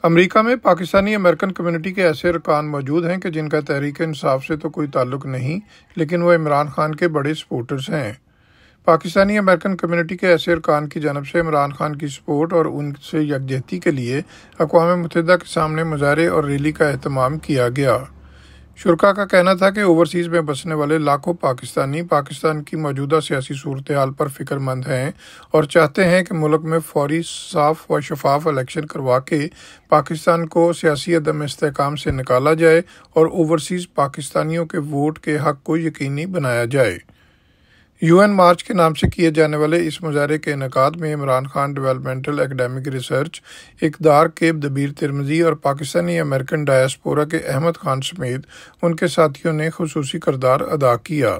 America में Pakistani American community के ऐसे अरकान मौजूद हैं कि जिनका तहरीक इंसाफ से तो कोई ताल्लुक नहीं, लेकिन वह इमरान खान के बड़े सपोर्टर्स हैं। पाकिस्तानी अमेरिकन कम्युनिटी के ऐसे अरकान की जानब से इमरान खान की सपोर्ट और उनसे यकजहती के लिए अक़वाम मुत्तहिदा के सामने मुजाहरे और रैली का एहतमाम किया गया। शुरका का कहना था कि ओवरसीज़ में बसने वाले लाखों पाकिस्तानी पाकिस्तान की मौजूदा सियासी सूरत हाल पर फिक्रमंद हैं और चाहते हैं कि मुल्क में फौरी, साफ व शफाफ इलेक्शन करवा के पाकिस्तान को सियासी अदम इस्तेहकाम से निकाला जाए और ओवरसीज़ पाकिस्तानियों के वोट के हक़ को यकीनी बनाया जाए। UN मार्च के नाम से किए जाने वाले इस मुजाहरे के इनेकाद में Imran Khan developmental academic research इक़दार के दबीर तिरमिज़ी और पाकिस्तानी अमेरिकन डायस्पोरा के अहमद खान समेत उनके साथियों ने खुसूसी किरदार अदा किया।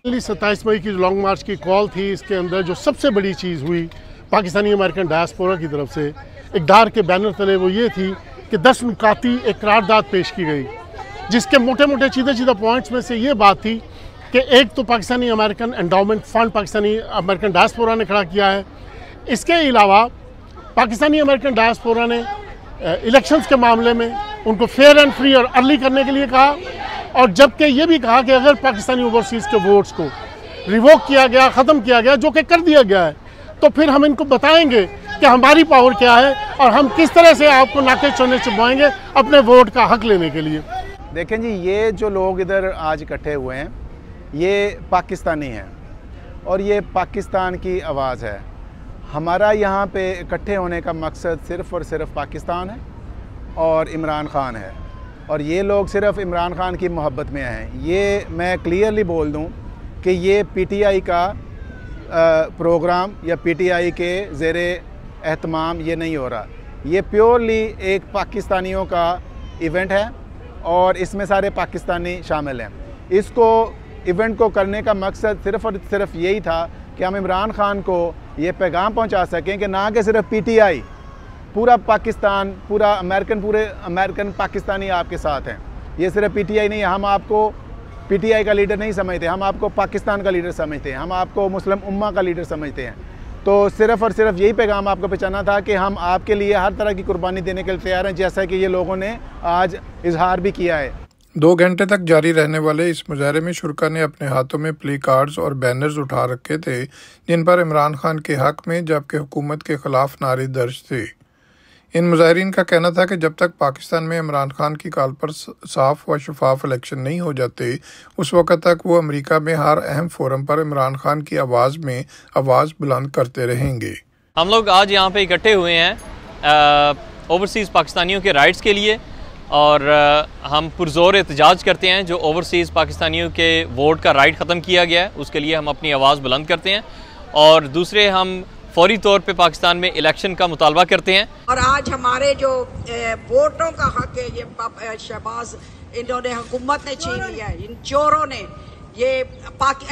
27 मई की जो लॉन्ग मार्च की कॉल थी, इसके अंदर जो सबसे बड़ी चीज़ हुई पाकिस्तानी अमेरिकन डायस्पोरा की तरफ से इक़दार के बैनर तले, वो ये थी कि 10 नुकाती एक करारदाद पेश की गई, जिसके मोटे मोटे सीधे पॉइंट्स में से ये बात थी कि एक तो Pakistani American endowment fund Pakistani American diaspora ने खड़ा किया है। इसके अलावा पाकिस्तानी अमेरिकन डायस्पोरा ने इलेक्शंस के मामले में उनको फेयर एंड फ्री और अर्ली करने के लिए कहा, और जबकि ये भी कहा कि अगर पाकिस्तानी ओवरसीज़ के वोट्स को रिवोक किया गया, ख़त्म किया गया, जो कि कर दिया गया है, तो फिर हम इनको बताएंगे कि हमारी पावर क्या है और हम किस तरह से आपको नाके चौने चुभवाएंगे अपने वोट का हक लेने के लिए। देखें जी, ये जो लोग इधर आज इकट्ठे हुए हैं ये पाकिस्तानी हैं और ये पाकिस्तान की आवाज़ है। हमारा यहाँ पे इकट्ठे होने का मकसद सिर्फ़ और सिर्फ पाकिस्तान है और इमरान खान है, और ये लोग सिर्फ इमरान खान की मोहब्बत में हैं। ये मैं क्लियरली बोल दूँ कि ये PTI का प्रोग्राम या PTI के ज़ेरे एहतमाम ये नहीं हो रहा। ये प्योरली एक पाकिस्तानियों का इवेंट है और इसमें सारे पाकिस्तानी शामिल हैं। इसको इवेंट को करने का मकसद सिर्फ़ और सिर्फ यही था कि हम इमरान खान को ये पैगाम पहुंचा सकें कि ना कि सिर्फ PTI, पूरा पाकिस्तान, पूरे अमेरिकन पाकिस्तानी आपके साथ हैं। ये सिर्फ PTI नहीं है, हम आपको PTI का लीडर नहीं समझते, हम आपको पाकिस्तान का लीडर समझते हैं, हम आपको मुस्लिम उम्मा का लीडर समझते हैं। तो सिर्फ़ और सिर्फ यही पैगाम आपको पहुंचाना था कि हम आपके लिए हर तरह की कुर्बानी देने के लिए तैयार हैं, जैसा कि ये लोगों ने आज इजहार भी किया है। 2 घंटे तक जारी रहने वाले इस मुजाहरे में शुरका ने अपने हाथों में प्ले कार्ड्स और बैनर्स उठा रखे थे, जिन पर इमरान खान के हक में जबकि हुकूमत के खिलाफ नारे दर्ज थे। इन मुजाहिरीन का कहना था कि जब तक पाकिस्तान में इमरान खान की कॉल पर साफ व शफाफ इलेक्शन नहीं हो जाते, उस वक़्त तक वो अमेरिका में हर अहम फोरम पर इमरान खान की आवाज़ में आवाज़ बुलंद करते रहेंगे। हम लोग आज यहाँ पे इकट्ठे हुए हैं ओवरसीज़ पाकिस्तानियों के राइट्स के लिए, और हम पुरज़ोर एहतजाज करते हैं जो ओवरसीज़ पाकिस्तानियों के वोट का राइट ख़त्म किया गया है, उसके लिए हम अपनी आवाज़ बुलंद करते हैं। और दूसरे, हम फौरी तौर पे पाकिस्तान में इलेक्शन का मुतालबा करते हैं। और आज हमारे जो वोटों का हक है, ये शहबाज इन्होंने हुकूमत ने छीन लिया है। इन चोरों ने ये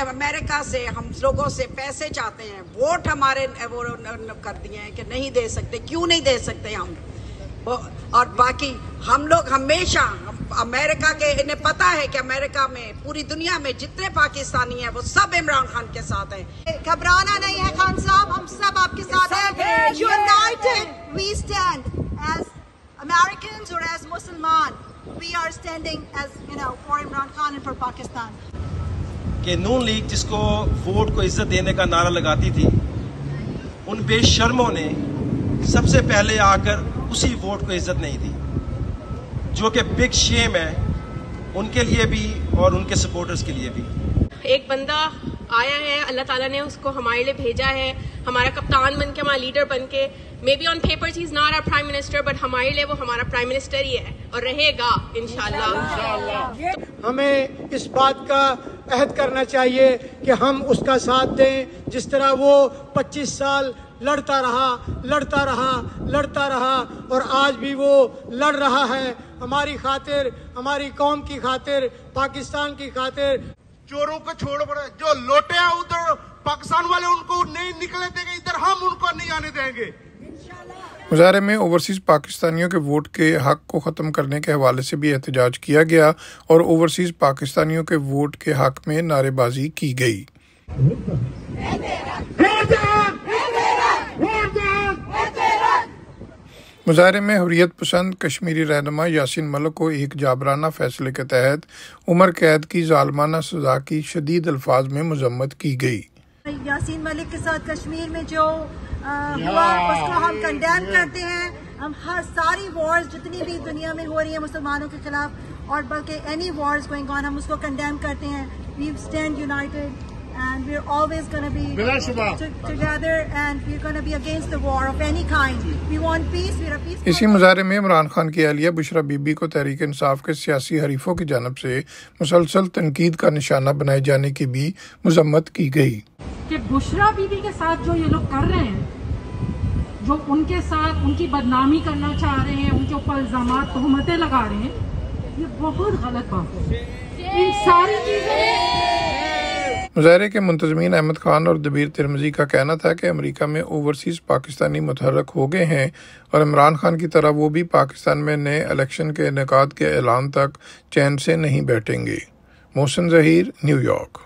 अमेरिका से हम लोगों से पैसे चाहते हैं, वोट हमारे वो कर दिए हैं कि नहीं दे सकते। क्यों नहीं दे सकते हम? और बाकी हम लोग हमेशा अमेरिका के, इन्हें पता है कि अमेरिका में, पूरी दुनिया में जितने पाकिस्तानी हैं वो सब इमरान खान के साथ हैं। घबराना नहीं है खान साहब, हम सब आपके साथ हैं। United we stand as Americans और एज मुसलमान, we are standing as for Imran Khan and for Pakistan. कि नून लीग जिसको वोट को इज्जत देने का नारा लगाती थी, उन बेशर्मों ने सबसे पहले आकर उसी वोट को इज्जत नहीं दी, जो कि बिग शेम है उनके लिए भी और उनके सपोर्टर्स के लिए भी। एक बंदा आया है, अल्लाह ताला ने उसको हमारे लिए भेजा है, हमारा कप्तान बन के, हमारा लीडर बन के। May be on papers he is not our prime minister, but हमारे लिए वो हमारा प्राइम मिनिस्टर ही है और रहेगा इंशाल्लाह। हमें इस बात का अहद करना चाहिए कि हम उसका साथ दें, जिस तरह वो 25 साल लड़ता रहा और आज भी वो लड़ रहा है हमारी खातिर, हमारी कौम की खातिर, पाकिस्तान की खातिर। चोरों को छोड़ पड़े, जो लोटे हैं उधर पाकिस्तान वाले उनको नहीं निकले देंगे, इधर हम उनको नहीं आने देंगे। मुजाहरे में ओवरसीज़ पाकिस्तानियों के वोट के हक को ख़त्म करने के हवाले से भी एहतजाज किया गया और ओवरसीज़ पाकिस्तानियों के वोट के हक में नारेबाजी की गई। मुजाहरे में हुर्रियत पसंद कश्मीरी रहनुमा यासीन मलिक को एक जाबराना फैसले के तहत उम्र कैद की जालमाना सजा की शदीद अल्फाज में मजम्मत की गई। यासीन मलिक के साथ कश्मीर में जो हुआ उसको हम कंडेम करते हैं। हम हर सारी वॉर्स जितनी भी दुनिया में हो रही है मुसलमानों के खिलाफ और बल्कि एनी वॉर्स गोइंग ऑन हम उसको कंडेम करते हैं। We stand united and we're always going to be together and we're going to be against the war of any kind. We want peace. We're a peaceful. इसी मुजाहरे में इमरान खान की अहलिया बुशरा बीबी को तहरीक इंसाफ के सियासी हरीफों की जानब से मुसलसल तनकीद का निशाना बनाए जाने की भी मजम्मत की गई कि बुशरा बीबी के साथ जो ये लोग कर रहे हैं, जो उनके साथ उनकी बदनामी करना चाह रहे हैं, उनके ऊपर इल्जाम तोहमतें लगा रहे हैं, ये बहुत गलत बात है। इन सारी चीजें मुजाहरे के मुंतजमीन अहमद खान और दबीर तिरमिजी का कहना था कि अमेरिका में ओवरसीज पाकिस्तानी मुतहर्रक हो गए हैं और इमरान खान की तरह वो भी पाकिस्तान में नए इलेक्शन के इनेकाद के ऐलान तक चैन से नहीं बैठेंगे। मोहसिन जहीर, न्यूयॉर्क।